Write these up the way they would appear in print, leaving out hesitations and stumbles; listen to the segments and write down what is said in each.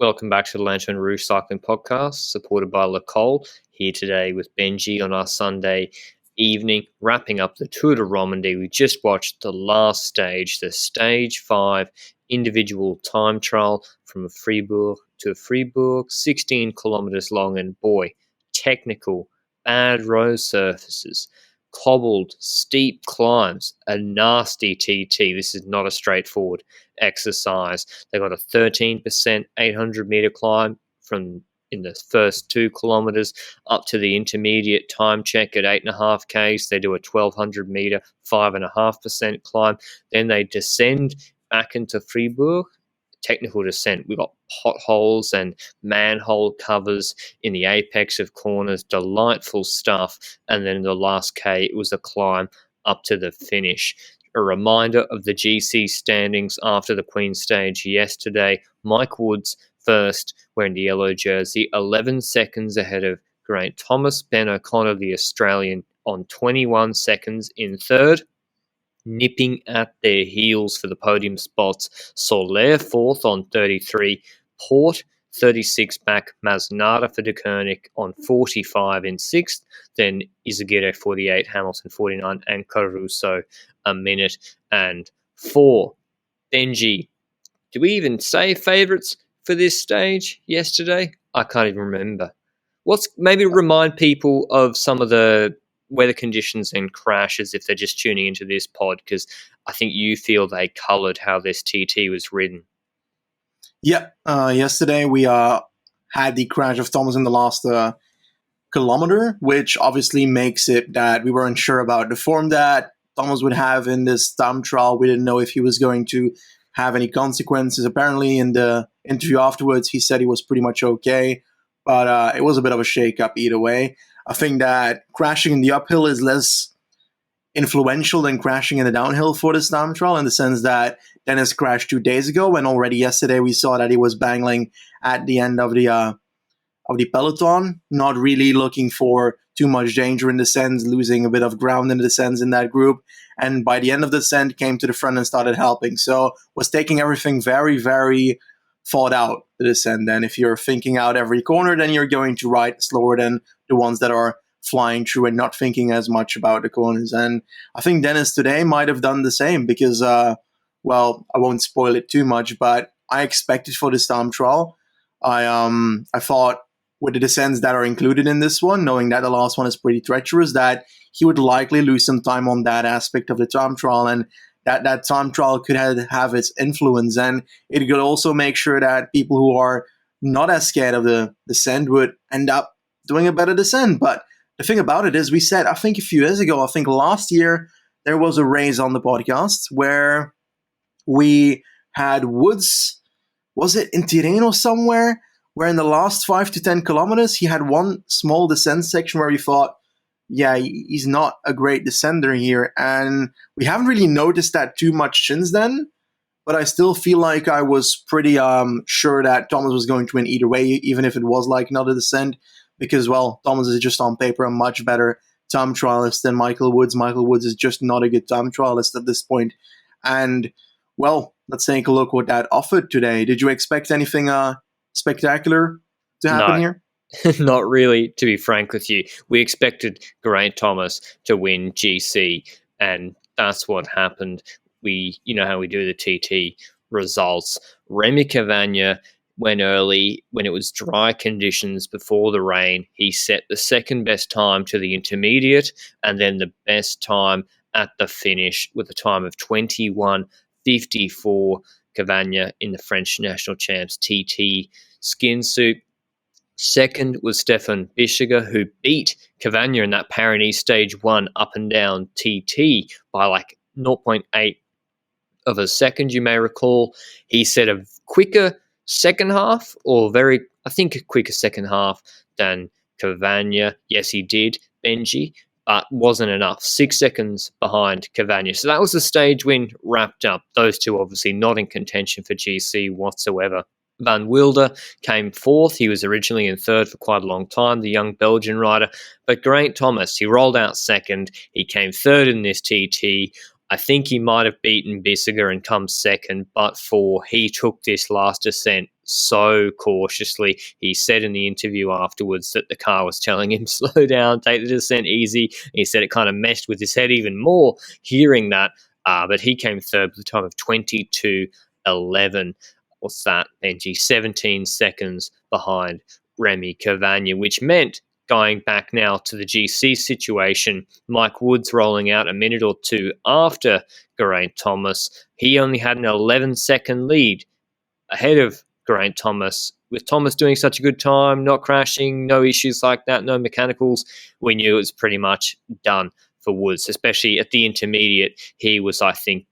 Welcome back to the Lanterne Rouge Cycling Podcast, supported by Lecole. Here today with Benji on our Sunday evening, wrapping up the Tour de Romandie. We just watched the last stage, the Stage 5 individual time trial from Fribourg to Fribourg, 16 kilometres long, and boy, technical, bad road surfaces, cobbled, steep climbs, a nasty TT. This is not a straightforward exercise. They got a 13% 800 meter climb from in the first 2 kilometers up to the intermediate time check at 8.5 Ks. They do a 1200 meter 5.5% climb. Then they descend back into Fribourg. Technical descent. We've got potholes and manhole covers in the apex of corners. Delightful stuff. And then the last K, it was a climb up to the finish. A reminder of the GC standings after the Queen stage yesterday. Mike Woods first, wearing the yellow jersey, 11 seconds ahead of Geraint Thomas. Ben O'Connor, the Australian, on 21 seconds in third. Nipping at their heels for the podium spots. Soler fourth on 33. Porte 36 back. Masnada for De Koenig on 45 in sixth. Then Izagirre 48, Hamilton 49, and Caruso a minute and 4. Benji, do we even say favourites for this stage yesterday? I can't even remember. Maybe remind people of some of the weather conditions and crashes if they're just tuning into this pod, because I think you feel they coloured how this TT was ridden. Yeah, yesterday we had the crash of Thomas in the last kilometer, which obviously makes it that we weren't sure about the form that Thomas would have in this time trial. We didn't know if he was going to have any consequences. Apparently in the interview afterwards, he said he was pretty much okay, but it was a bit of a shake-up either way. I think that crashing in the uphill is less influential than crashing in the downhill for this time trial, in the sense that Dennis crashed 2 days ago, and already yesterday we saw that he was bangling at the end of the peloton, not really looking for too much danger in the descent, losing a bit of ground in the descents in that group, and by the end of the descent came to the front and started helping. So was taking everything very, very thought out, the descent. And if you're thinking out every corner, then you're going to ride slower than the ones that are flying through and not thinking as much about the corners. And I think Dennis today might have done the same because, well, I won't spoil it too much, but I expected for this time trial. I thought with the descents that are included in this one, knowing that the last one is pretty treacherous, that he would likely lose some time on that aspect of the time trial, and that time trial could have its influence, and it could also make sure that people who are not as scared of the descent would end up doing a better descent. But the thing about it is, we said, I think a few years ago, I think last year, there was a race on the podcast where we had Woods, was it in Tirreno somewhere, where in the last 5 to 10 kilometers, he had one small descent section where we thought, yeah, he's not a great descender here. And we haven't really noticed that too much since then. But I still feel like I was pretty sure that Thomas was going to win either way, even if it was like another descent. Because, well, Thomas is just on paper a much better time trialist than Michael Woods. Michael Woods is just not a good time trialist at this point. And, well, let's take a look what that offered today. Did you expect anything spectacular to happen here? Not really, to be frank with you. We expected Geraint Thomas to win GC, and that's what happened. You know how we do the TT results. Remy Cavagna went early when it was dry conditions before the rain. He set the second best time to the intermediate and then the best time at the finish with a time of 21:54. Cavagna in the French national champs TT skin suit. Second was Stefan Bischiger, who beat Cavagna in that Paris Stage 1 up and down TT by like 0.8 of a second, you may recall. He set a quicker second half, a quicker second half than Cavagna. Yes, he did, Benji, but wasn't enough. 6 seconds behind Cavagna. So that was the stage win wrapped up. Those two obviously not in contention for GC whatsoever. Van Wilder came fourth. He was originally in third for quite a long time, the young Belgian rider. But Geraint Thomas, he rolled out second. He came third in this TT I think he might have beaten Bissiger and come second, but he took this last descent so cautiously. He said in the interview afterwards that the car was telling him, slow down, take the descent easy. He said it kind of messed with his head even more hearing that, but he came third with a time of 22:11. What's that, Benji? 17 seconds behind Remy Cavagna, which meant, going back now to the GC situation, Mike Woods rolling out a minute or two after Geraint Thomas. He only had an 11-second lead ahead of Geraint Thomas. With Thomas doing such a good time, not crashing, no issues like that, no mechanicals, we knew it was pretty much done for Woods, especially at the intermediate. He was, I think,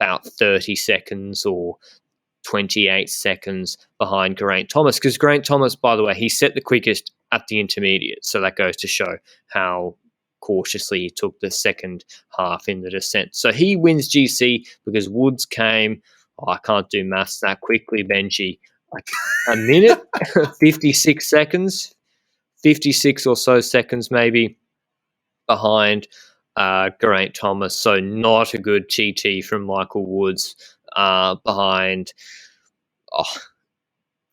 about 30 seconds or 28 seconds behind Geraint Thomas, because Geraint Thomas, by the way, he set the quickest at the intermediate, so that goes to show how cautiously he took the second half in the descent. So he wins GC because Woods came, I can't do maths that quickly, Benji, like a minute, 56 seconds, 56 or so seconds maybe behind Geraint Thomas. So not a good TT from Michael Woods behind.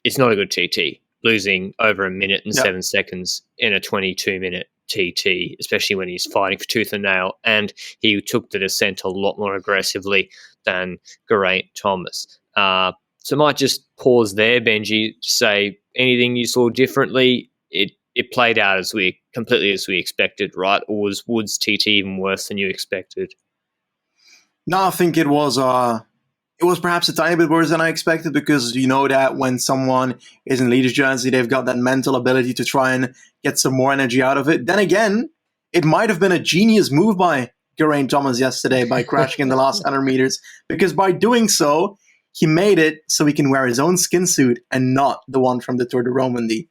It's not a good TT, losing over a minute and 7 seconds in a 22-minute TT, especially when he's fighting for tooth and nail. And he took the descent a lot more aggressively than Geraint Thomas. So might just pause there, Benji, say anything you saw differently. It played out completely as we expected, right? Or was Woods' TT even worse than you expected? No, I think it was perhaps a tiny bit worse than I expected, because you know that when someone is in leader's jersey, they've got that mental ability to try and get some more energy out of it. Then again, it might have been a genius move by Geraint Thomas yesterday by crashing in the last 100 meters, because by doing so, he made it so he can wear his own skin suit and not the one from the Tour de Romandie.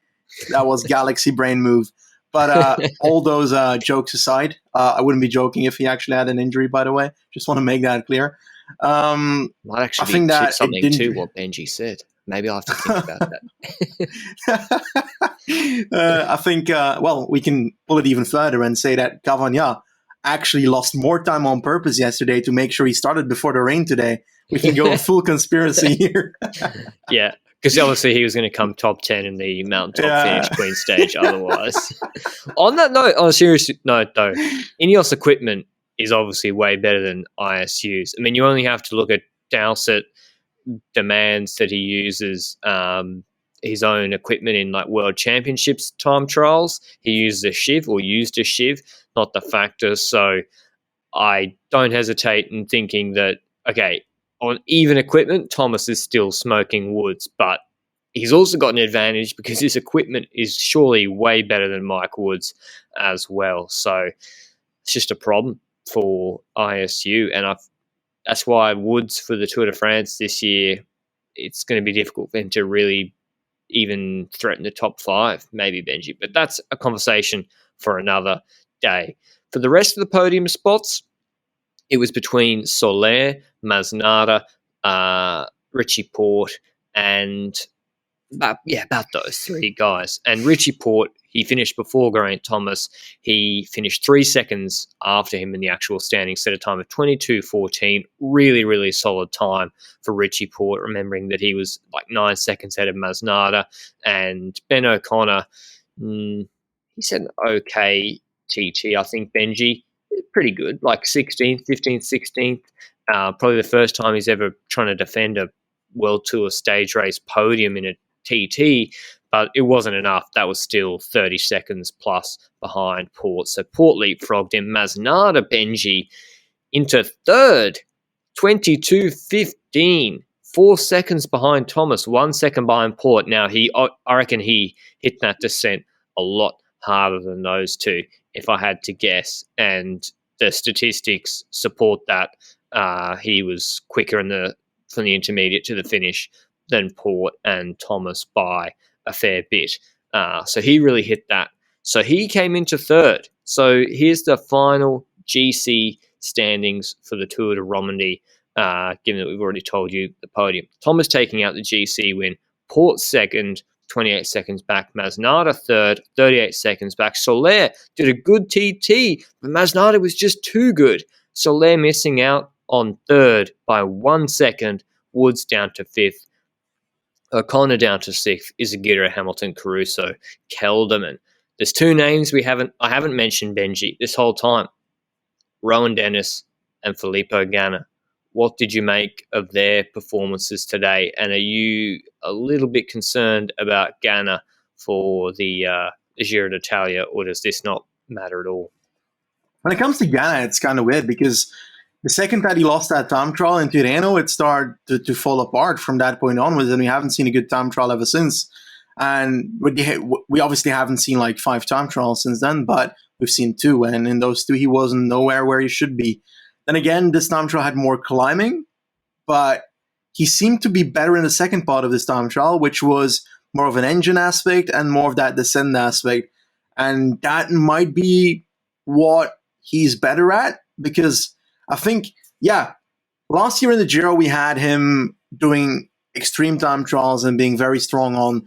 That was galaxy brain move. But all those jokes aside, I wouldn't be joking if he actually had an injury, by the way. Just want to make that clear. Might actually I think be that something to what Benji said. Maybe I'll have to think about that. I think, we can pull it even further and say that Cavagna actually lost more time on purpose yesterday to make sure he started before the rain today. We can go full conspiracy here. Yeah, because obviously he was going to come top 10 in the mountaintop finish Queen stage otherwise. On that note, on a serious note though, Ineos equipment is obviously way better than ISU's. I mean, you only have to look at Dowsett demands that he uses his own equipment in like World Championships time trials. He used a Shiv, not the Factor. So I don't hesitate in thinking that, okay, on even equipment, Thomas is still smoking Woods, but he's also got an advantage because his equipment is surely way better than Mike Woods as well. So it's just a problem for ISU, and that's why Woods for the Tour de France this year, it's going to be difficult for him to really even threaten the top 5, maybe, Benji. But that's a conversation for another day. For the rest of the podium spots, it was between Soler, Masnada, Richie Porte, and about those 3 guys. And Richie Porte, he finished before Geraint Thomas. He finished 3 seconds after him in the actual standing, set a time of 22:14. Really, really solid time for Richie Porte, remembering that he was like 9 seconds ahead of Masnada. And Ben O'Connor, he said okay TT, I think, Benji. Pretty good, like 16th, 15th, 16th. Probably the first time he's ever trying to defend a World Tour stage race podium in a TT, but it wasn't enough. That was still 30 seconds plus behind Porte. So Porte leapfrogged him. Masnada, Benji, into third, 22:15. 4 seconds behind Thomas, 1 second behind Porte. Now, I reckon he hit that descent a lot harder than those two, if I had to guess. And the statistics support that. He was quicker from the intermediate to the finish than Porte and Thomas by a fair bit. So he really hit that. So he came into third. So here's the final GC standings for the Tour de Romandie, given that we've already told you the podium. Thomas taking out the GC win. Porte second, 28 seconds back. Masnada third, 38 seconds back. Soler did a good TT, but Masnada was just too good. Soler missing out on third by 1 second. Woods down to fifth. O'Connor down to sixth. Izagirre, Hamilton, Caruso, Kelderman. There's two names I haven't mentioned Benji this whole time. Rowan Dennis and Filippo Ganna. What did you make of their performances today? And are you a little bit concerned about Ganna for the Giro d'Italia, or does this not matter at all? When it comes to Ganna, it's kind of weird because the second that he lost that time trial in Tirreno, it started to fall apart from that point onwards, and we haven't seen a good time trial ever since. And we obviously haven't seen like 5 time trials since then, but we've seen 2, and in those 2, he wasn't nowhere where he should be. Then again, this time trial had more climbing, but he seemed to be better in the second part of this time trial, which was more of an engine aspect and more of that descent aspect. And that might be what he's better at, because I think, last year in the Giro, we had him doing extreme time trials and being very strong on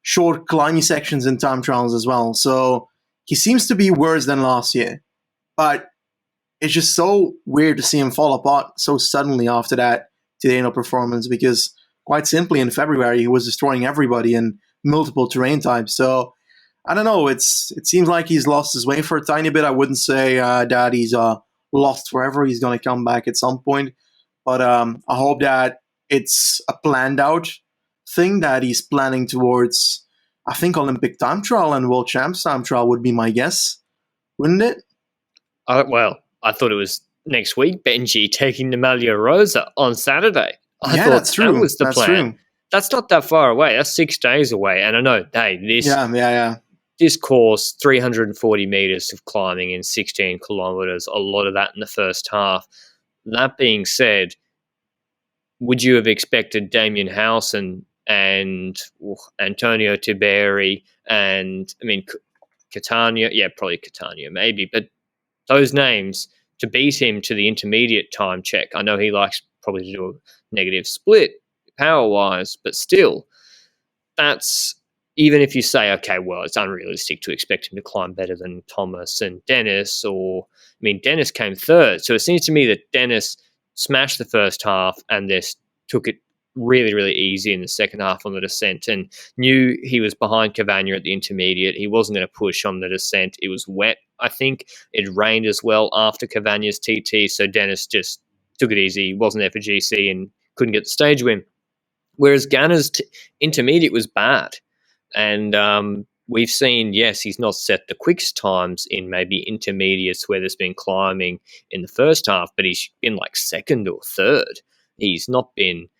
short climbing sections in time trials as well. So he seems to be worse than last year. But it's just so weird to see him fall apart so suddenly after that Tirreno performance, because quite simply in February, he was destroying everybody in multiple terrain types. So I don't know. It seems like he's lost his way for a tiny bit. I wouldn't say that he's lost forever. He's going to come back at some point. But I hope that it's a planned out thing that he's planning towards, I think, Olympic time trial and World Champs time trial would be my guess. Wouldn't it? Well, I thought it was next week, Benji taking the Maglia Rosa on Saturday. I thought that's true. That was the plan. True. That's not that far away. That's 6 days away. And I know, this course, 340 meters of climbing in 16 kilometers, a lot of that in the first half. That being said, would you have expected Damien Howson and Antonio Tiberi and, Catania? Yeah, probably Catania, maybe. But those names, to beat him to the intermediate time check, I know he likes probably to do a negative split power-wise, but still, that's, even if you say, okay, well, it's unrealistic to expect him to climb better than Thomas and Dennis, Dennis came third. So it seems to me that Dennis smashed the first half and just took it really, really easy in the second half on the descent, and knew he was behind Cavagna at the intermediate. He wasn't going to push on the descent. It was wet, I think. It rained as well after Cavagna's TT, so Dennis just took it easy. He wasn't there for GC and couldn't get the stage win. Whereas Ganna's intermediate was bad. And we've seen, yes, he's not set the quickest times in maybe intermediates where there's been climbing in the first half, but he's been like second or third. He's not been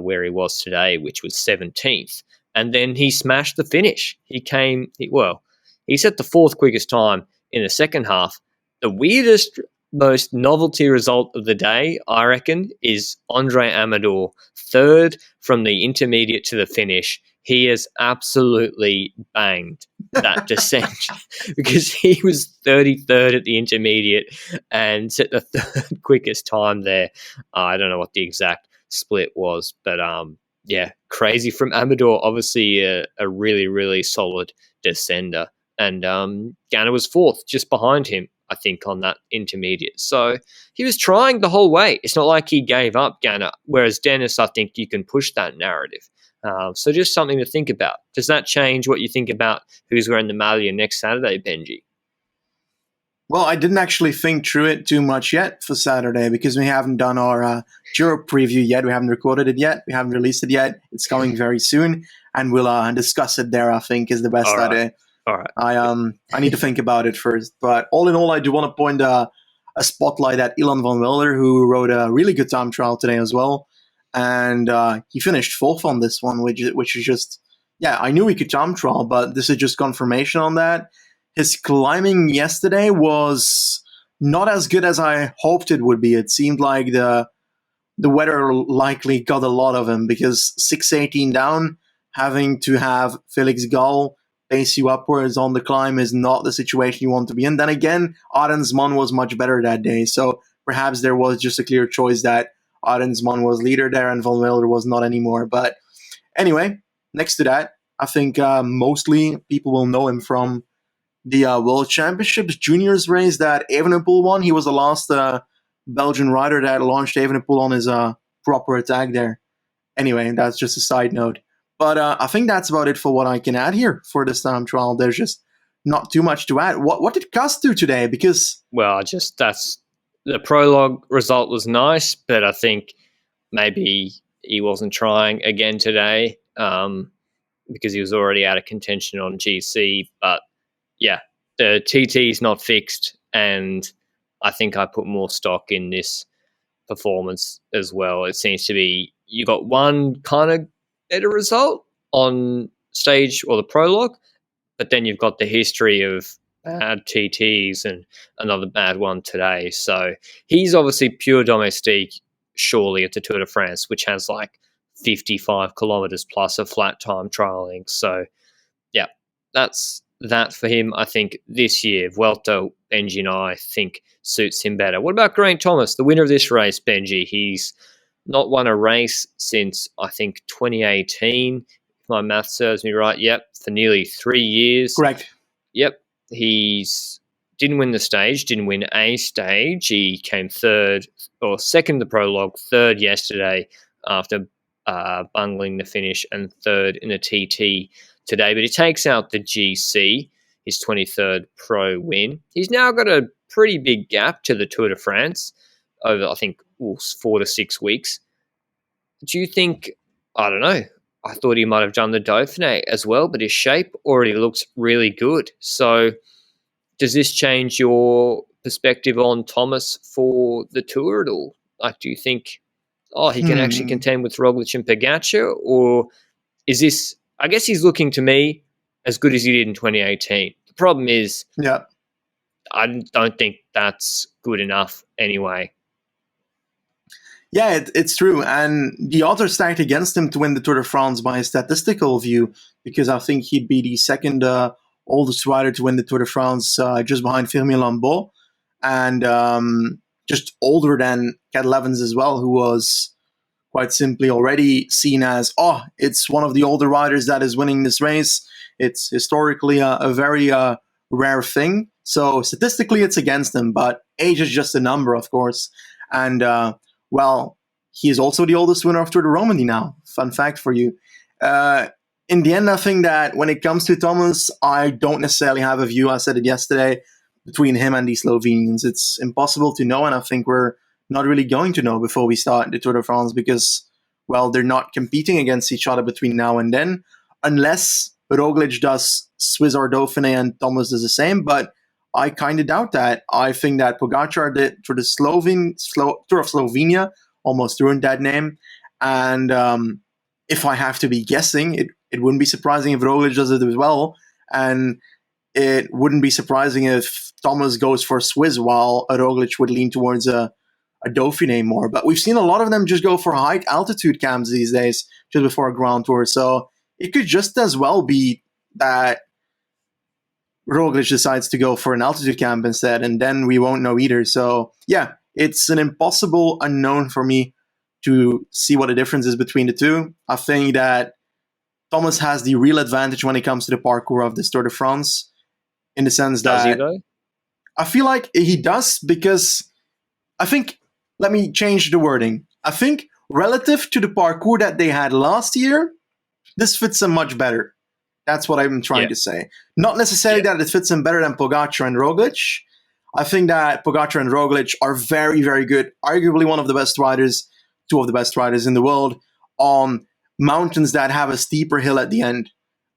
where he was today, which was 17th. And then he smashed the finish. He set the 4th quickest time in the second half. The weirdest, most novelty result of the day, I reckon, is Andre Amador, 3rd from the intermediate to the finish. He has absolutely banged that descent because he was 33rd at the intermediate and set the 3rd quickest time there. I don't know what the exact split was, but crazy from Amador. Obviously a really, really solid descender. And Ganna was 4th, just behind him, I think, on that intermediate. So he was trying the whole way. It's not like he gave up, Ganna, whereas Dennis, I think you can push that narrative. So just something to think about. Does that change what you think about who's wearing the Maglia next Saturday, Benji? Well, I didn't actually think through it too much yet for Saturday because we haven't done our Giro preview yet. We haven't recorded it yet. We haven't released it yet. It's coming very soon, and we'll discuss it there, I think, is the best idea. All right. I need to think about it first. But all in all, I do want to point a spotlight at Ilan van Wilder, who rode a really good time trial today as well. And he finished 4th on this one, which is just, I knew he could time trial, but this is just confirmation on that. His climbing yesterday was not as good as I hoped it would be. It seemed like the weather likely got a lot of him because 6:18 down, having to have Felix Gall pace you upwards on the climb is not the situation you want to be in. Then again, Arensman was much better that day, so perhaps there was just a clear choice that Arensman was leader there and Van Wilder was not anymore. But anyway, next to that, I think mostly people will know him from the World Championships Juniors race that Evenepoel won. He was the last Belgian rider that launched Evenepoel on his proper attack there. Anyway, that's just a side note. But I think that's about it for what I can add here for this time trial. There's just not too much to add. What did Gus do today? Because that's the prologue result was nice, but I think maybe he wasn't trying again today because he was already out of contention on GC. But yeah, the TT is not fixed, and I think I put more stock in this performance as well. It seems to be you got one kind of better result on stage or the prologue, but then you've got the history of bad TTs and another bad one today. So he's obviously pure domestique, surely at the Tour de France, which has like 55 kilometers plus of flat time trialing. So yeah, that's that for him. I think this year, Vuelta, Benji and I think suits him better. What about Geraint Thomas, the winner of this race, Benji? He's not won a race since, I think, 2018, if my math serves me right. Yep, for nearly 3 years. correct. Yep, he's didn't win the stage, didn't win a stage. He came third or second the prologue, third yesterday after bungling the finish, and third in a TT today. But he takes out the GC, his 23rd pro win. He's now got a pretty big gap to the Tour de France over, I think, 4 to 6 weeks. Do you think, I don't know, I thought he might have done the Dauphiné as well, but his shape already looks really good. So does this change your perspective on Thomas for the Tour at all? Like, do you think, he can actually contend with Roglic and Pogačar? Or is this, I guess he's looking to me as good as he did in 2018. The problem is, I don't think that's good enough anyway. Yeah, it's true. And the odds are stacked against him to win the Tour de France by a statistical view, because I think he'd be the second oldest rider to win the Tour de France, just behind Firmin Lambeau, and just older than Cadel Evans as well, who was quite simply already seen as, it's one of the older riders that is winning this race. It's historically a very rare thing. So statistically, it's against him, but age is just a number, of course. And well, he is also the oldest winner of Tour de Romandie now. Fun fact for you. In the end, I think that when it comes to Thomas, I don't necessarily have a view. I said it yesterday, between him and the Slovenians. It's impossible to know, and I think we're not really going to know before we start the Tour de France because, well, they're not competing against each other between now and then, unless Roglic does Swiss or Dauphiné and Thomas does the same, but I kind of doubt that. I think that Pogačar did for the Tour of Slovenia, almost ruined that name. And if I have to be guessing, it wouldn't be surprising if Roglic does it as well. And it wouldn't be surprising if Thomas goes for Swiss while Roglic would lean towards a Dauphiné more. But we've seen a lot of them just go for high altitude camps these days, just before a Grand Tour. So it could just as well be that Roglic decides to go for an altitude camp instead, and then we won't know either. So yeah, it's an impossible unknown for me to see what the difference is between the two. I think that Thomas has the real advantage when it comes to the parkour of this Tour de France, in the sense that Does he though? I feel like he does, because I think, let me change the wording. I think relative to the parkour that they had last year, this fits him much better. That's what I'm trying to say. Not necessarily that it fits him better than Pogačar and Roglic. I think that Pogačar and Roglic are very, very good. Arguably one of the best riders, two of the best riders in the world, on mountains that have a steeper hill at the end.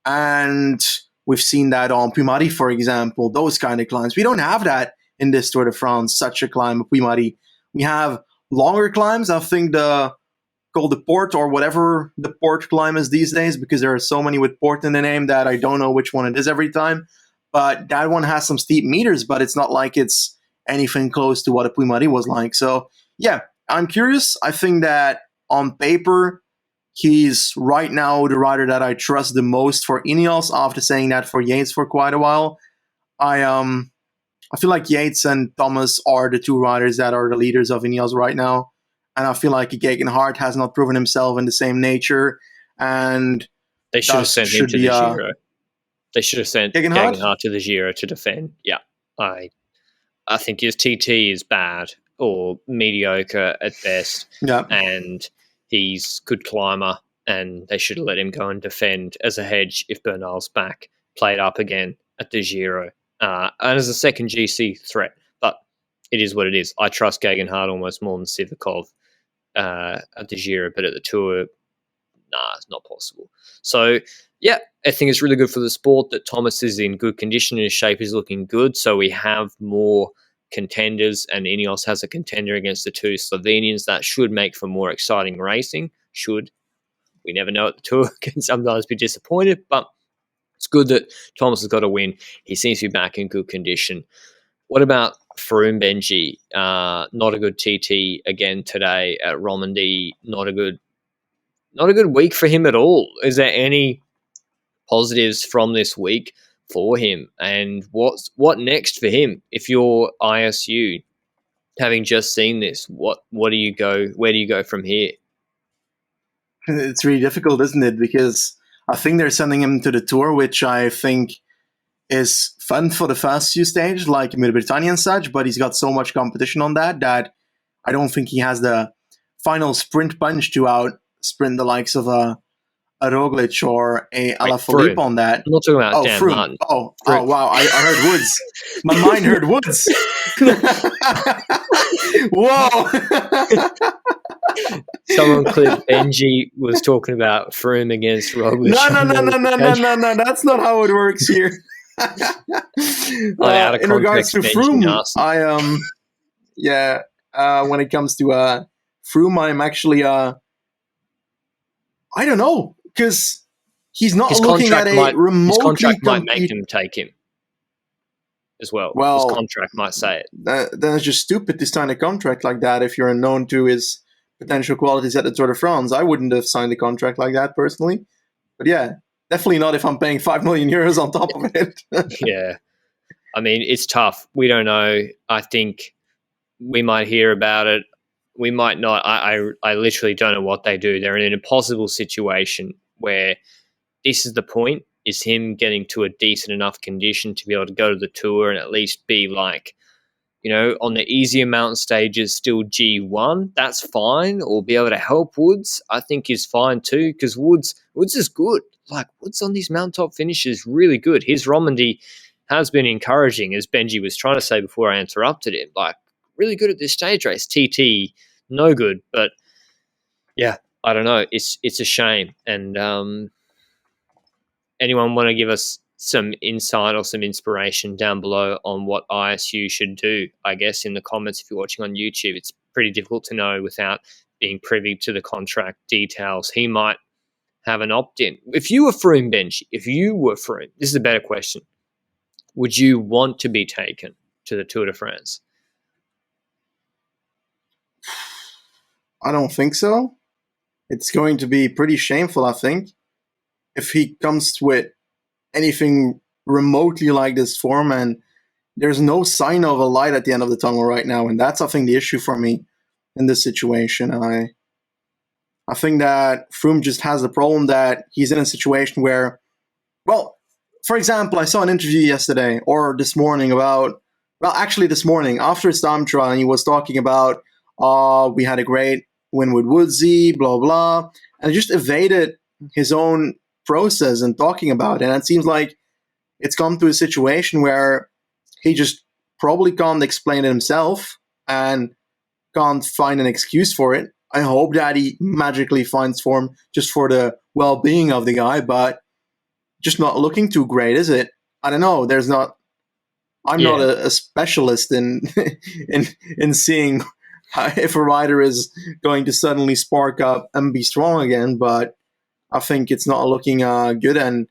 And we've seen that on Puy-Marie, for example, those kind of climbs. We don't have that in this Tour de France, such a climb of Puy-Marie. We have longer climbs. I think called the Porte, or whatever the Porte climb is these days, because there are so many with Porte in the name that I don't know which one it is every time. But that one has some steep meters, but it's not like it's anything close to what a Puy-Marie was like. So yeah, I'm curious. I think that on paper, he's right now the rider that I trust the most for Ineos, after saying that for Yates for quite a while. I feel like Yates and Thomas are the two riders that are the leaders of Ineos right now. And I feel like Gegenhardt has not proven himself in the same nature. And they should have sent him to the Giro. They should have sent Gegenhardt to the Giro to defend. Yeah, I think his TT is bad. or mediocre at best, Yeah. and he's good climber, and they should have let him go and defend as a hedge if Bernal's back, played up again at the Giro, and as a second GC threat. But it is what it is. I trust Gegenhardt almost more than Sivakov at the Giro, but at the Tour, it's not possible. So, yeah, I think it's really good for the sport that Thomas is in good condition and his shape is looking good. So we have more contenders, and Ineos has a contender against the two Slovenians. That should make for more exciting racing. We never know at the Tour, can sometimes be disappointed, but it's good that Thomas has got a win. He seems to be back in good condition. What about Froome, Benji? Not a good TT again today at Romandie. Not a good week for him at all. Is there any positives from this week for him? And what next for him? If you're ISU, having just seen this, where do you go from here? It's really difficult, isn't it? Because I think they're sending him to the Tour, which I think is fun for the first few stages, like Mid-Britannia and such, but he's got so much competition on that I don't think he has the final sprint punch to out-sprint the likes of a Roglic or a Alaphilippe on that. I'm not talking about Dan Froome. Martin. Oh, wow, I heard Woods. My mind heard Woods. Whoa. Someone clipped Benji was talking about Froome against Roglic. No. That's not how it works here. In regards to Froome, when it comes to Froome, I'm actually I don't know, because he's not looking at a remotely. His contract might make him take him as well. His contract might say it. Then it's just stupid to sign a contract like that if you're unknown to his potential qualities at the Tour de France. I wouldn't have signed a contract like that personally. But yeah, definitely not if I'm paying 5 million euros on top of it. Yeah. I mean, it's tough. We don't know. I think we might hear about it. We might not. I literally don't know what they do. They're in an impossible situation where this is the point, is him getting to a decent enough condition to be able to go to the Tour and at least be like, on the easier mountain stages, still G1, that's fine, or be able to help Woods, I think is fine too, because Woods is good. Like, Woods on these mountaintop finishes, really good. His Romandie has been encouraging, as Benji was trying to say before I interrupted him. Like, really good at this stage race. TT, no good, but yeah, I don't know. It's a shame. And anyone want to give us some insight or some inspiration down below on what ISU should do? I guess in the comments, if you're watching on YouTube, it's pretty difficult to know without being privy to the contract details. He might have an opt-in. If you were Froome, Benji, this is a better question. Would you want to be taken to the Tour de France? I don't think so. It's going to be pretty shameful, I think, if he comes with anything remotely like this form, and there's no sign of a light at the end of the tunnel right now, and that's, I think, the issue for me in this situation. I think that Froome just has the problem that he's in a situation where, well, for example, I saw an interview yesterday or this morning this morning after his time trial, and he was talking about, we had a great win with Woodsy, blah, blah, and just evaded his own process and talking about it. And it seems like it's come to a situation where he just probably can't explain it himself and can't find an excuse for it. I hope that he magically finds form just for the well-being of the guy, but just not looking too great, is it? I don't know. I'm not a specialist in seeing if a rider is going to suddenly spark up and be strong again, but I think it's not looking good, and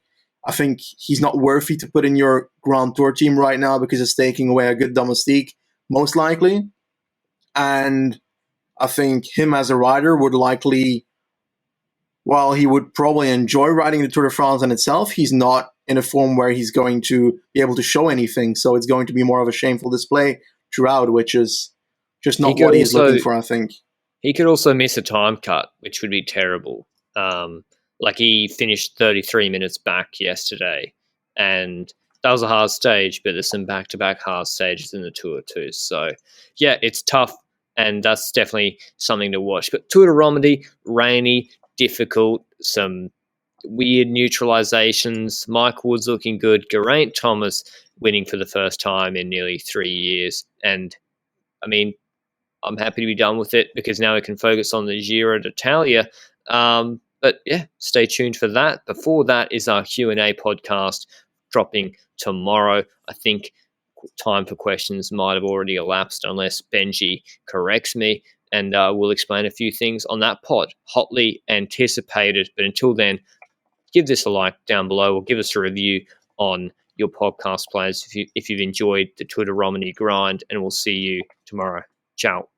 I think he's not worthy to put in your Grand Tour team right now because it's taking away a good domestique, most likely. And I think him as a rider would likely, while he would probably enjoy riding the Tour de France in itself, he's not in a form where he's going to be able to show anything. So it's going to be more of a shameful display throughout, which is just not what he's looking for, I think. He could also miss a time cut, which would be terrible. Like, he finished 33 minutes back yesterday, and that was a hard stage, but there's some back-to-back hard stages in the Tour too. So, yeah, it's tough and that's definitely something to watch. But Tour de Romandie, rainy, difficult, some weird neutralizations. Mike Woods looking good. Geraint Thomas winning for the first time in nearly 3 years. And, I mean, I'm happy to be done with it because now we can focus on the Giro d'Italia. But, yeah, stay tuned for that. Before that is our Q&A podcast dropping tomorrow. I think time for questions might have already elapsed unless Benji corrects me. And we'll explain a few things on that pod. Hotly anticipated. But until then, give this a like down below or give us a review on your podcast players if you've enjoyed the Tour de Romandie grind, and we'll see you tomorrow. Ciao.